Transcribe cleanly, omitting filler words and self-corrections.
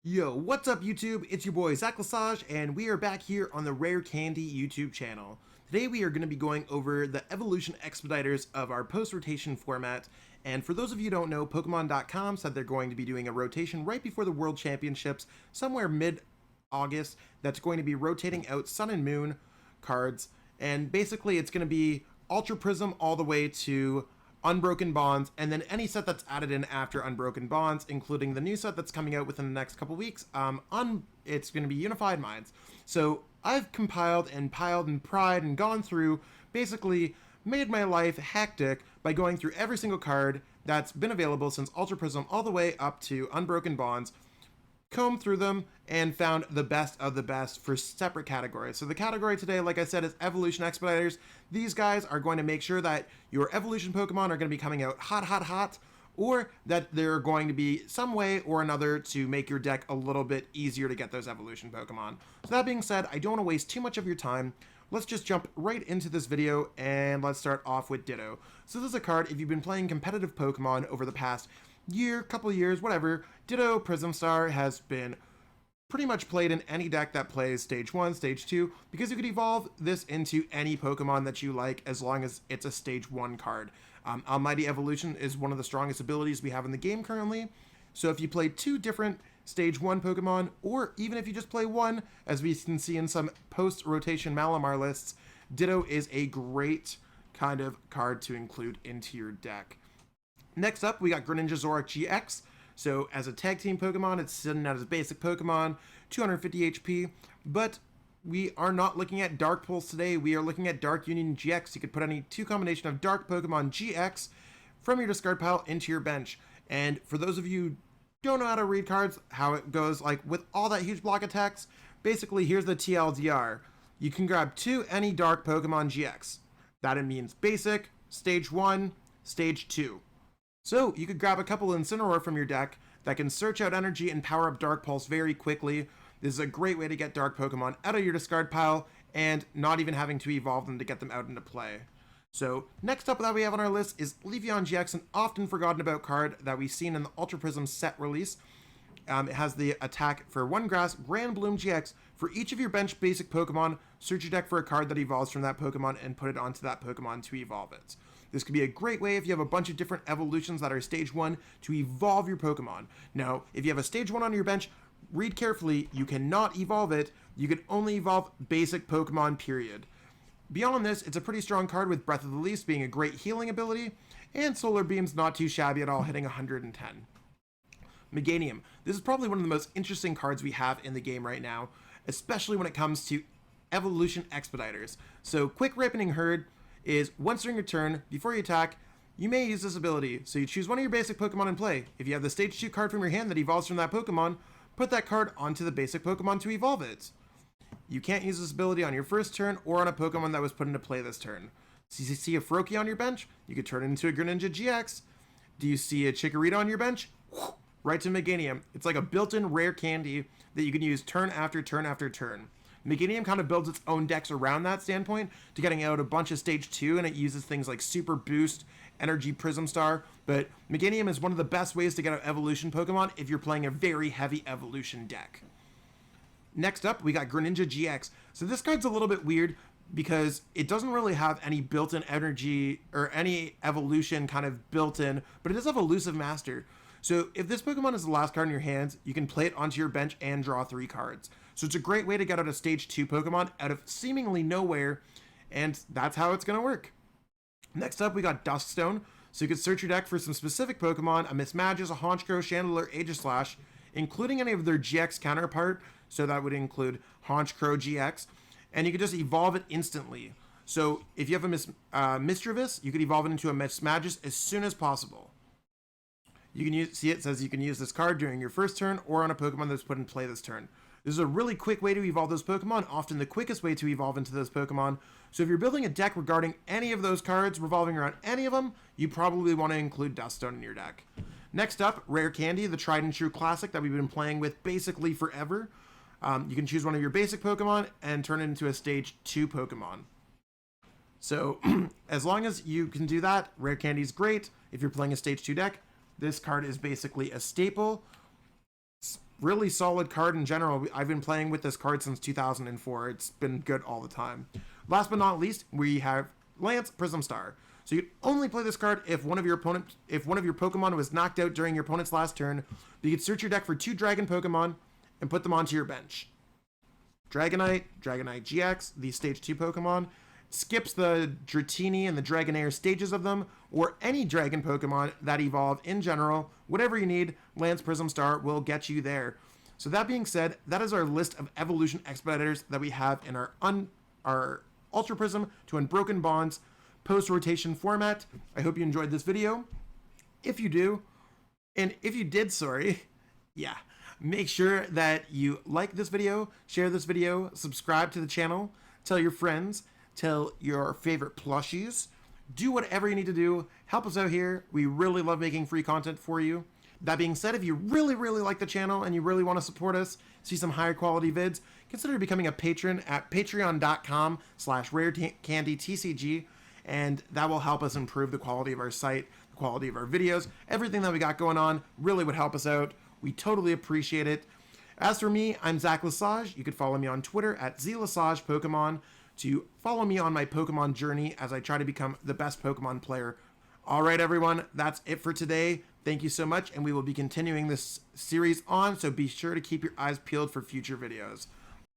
Yo, what's up YouTube? It's your boy Zach Lesage, and we are back here on the Rare Candy YouTube channel. Today we are going to be going over the evolution expediters of our post-rotation format, and for those of you who don't know, Pokemon.com said they're going to be doing a rotation right before the World Championships, somewhere mid-August, that's going to be rotating out Sun and Moon cards, and basically it's going to be Ultra Prism all the way to Unbroken Bonds, and then any set that's added in after Unbroken Bonds, including the new set that's coming out within the next couple weeks. It's going to be Unified Minds. So I've compiled and piled and pried and gone through, basically made my life hectic by going through every single card that's been available since Ultra Prism all the way up to Unbroken Bonds, combed through them, and found the best of the best for separate categories. So the category today, like I said, is Evolution Expediters. These guys are going to make sure that your evolution Pokemon are going to be coming out hot, or that they're going to be some way or another to make your deck a little bit easier to get those evolution Pokemon. So that being said, I don't want to waste too much of your time. Let's just jump right into this video, and let's start off with Ditto. So this is a card, if you've been playing competitive Pokemon over the past year, couple years, whatever, Ditto Prism Star has been pretty much played in any deck that plays Stage 1, Stage 2, because you could evolve this into any Pokemon that you like as long as it's a Stage 1 card. Almighty Evolution is one of the strongest abilities we have in the game currently, so if you play two different Stage 1 Pokemon, or even if you just play one, as we can see in some post-rotation Malamar lists, Ditto is a great kind of card to include into your deck. Next up, we got Greninja Zoroark GX. So as a tag team Pokemon, it's sitting out as a basic Pokemon, 250 HP, but we are not looking at Dark Pulse today. We are looking at Dark Union GX. You could put any two combination of Dark Pokemon GX from your discard pile into your bench. And for those of you who don't know how to read cards, how it goes, like with all that huge block attacks, basically here's the TLDR. You can grab any Dark Pokemon GX. That means basic, stage 1, stage 2. So you could grab a couple Incineroar from your deck that can search out energy and power up Dark Pulse very quickly. This is a great way to get Dark Pokemon out of your discard pile and not even having to evolve them to get them out into play. So next up that we have on our list is Leafeon GX, an often forgotten about card that we've seen in the Ultra Prism set release. It has the attack for 1 grass, Grand Bloom GX. For each of your bench basic Pokemon, search your deck for a card that evolves from that Pokemon and put it onto that Pokemon to evolve it. This could be a great way if you have a bunch of different evolutions that are stage 1 to evolve your Pokemon. Now, if you have a stage 1 on your bench, read carefully, you cannot evolve it. You can only evolve basic Pokemon, period. Beyond this, it's a pretty strong card with Breath of the Least being a great healing ability, and Solar Beam's not too shabby at all, hitting 110. Meganium. This is probably one of the most interesting cards we have in the game right now, especially when it comes to evolution expediters. So Quick Ripening Herd is once during your turn, before you attack, you may use this ability. So you choose one of your basic Pokemon in play. If you have the stage 2 card from your hand that evolves from that Pokemon, put that card onto the basic Pokemon to evolve it. You can't use this ability on your first turn or on a Pokemon that was put into play this turn. So you see a Froakie on your bench, you could turn it into a Greninja GX. Do you see a Chikorita on your bench? Right to Meganium. It's like a built-in rare candy that you can use turn after turn after turn. Meganium kind of builds its own decks around that standpoint to getting out a bunch of stage 2, and it uses things like Super Boost, Energy Prism Star, but Meganium is one of the best ways to get out evolution Pokemon if you're playing a very heavy evolution deck. Next up, we got Greninja GX. So this card's a little bit weird because it doesn't really have any built-in energy or any evolution kind of built-in, but it does have Elusive Master. So if this Pokemon is the last card in your hands, you can play it onto your bench and draw 3 cards. So it's a great way to get out a stage 2 Pokemon out of seemingly nowhere, and that's how it's going to work. Next up, we got Duskstone. So you can search your deck for some specific Pokemon, a Mismagius, a Honchkrow, Chandelure, Aegislash, including any of their GX counterpart, so that would include Honchkrow GX, and you can just evolve it instantly. So if you have a Misdreavus, you could evolve it into a Mismagius as soon as possible. You can use, see it says you can use this card during your first turn or on a Pokemon that's put in play this turn. This is a really quick way to evolve those Pokemon, often the quickest way to evolve into those Pokemon. So if you're building a deck regarding any of those cards, revolving around any of them, you probably want to include Duskstone in your deck. Next up, Rare Candy, the tried and true classic that we've been playing with basically forever. You can choose one of your basic Pokemon and turn it into a stage 2 Pokemon. So as long as you can do that, Rare Candy is great. If you're playing a stage 2 deck, this card is basically a staple. really solid card in general. I've been playing with this card since 2004. It's been good all the time. Last but not least, we have Lance Prism Star. So you can only play this card if one of your Pokemon was knocked out during your opponent's last turn. You can search your deck for 2 Dragon Pokemon and put them onto your bench. Dragonite GX, the Stage 2 Pokemon, skips the Dratini and the Dragonair stages of them, or any Dragon Pokemon that evolve in general. Whatever you need, Lance Prism Star will get you there. So that being said, that is our list of evolution expediters that we have in our Ultra Prism to Unbroken Bonds post-rotation format. I hope you enjoyed this video. If you do, and if you did, yeah, make sure that you like this video, share this video, subscribe to the channel, tell your friends, tell your favorite plushies, do whatever you need to do. Help us out here. We really love making free content for you. That being said, if you really like the channel and you really want to support us, see some higher quality vids, consider becoming a patron at patreon.com/rarecandytcg, and that will help us improve the quality of our site, the quality of our videos, everything that we got going on really would help us out. We totally appreciate it. As for me, I'm Zach Lesage. You could follow me on Twitter at ZLesagePokemon to follow me on my Pokemon journey as I try to become the best Pokemon player. All right, everyone, that's it for today. Thank you so much, and we will be continuing this series on, so be sure to keep your eyes peeled for future videos.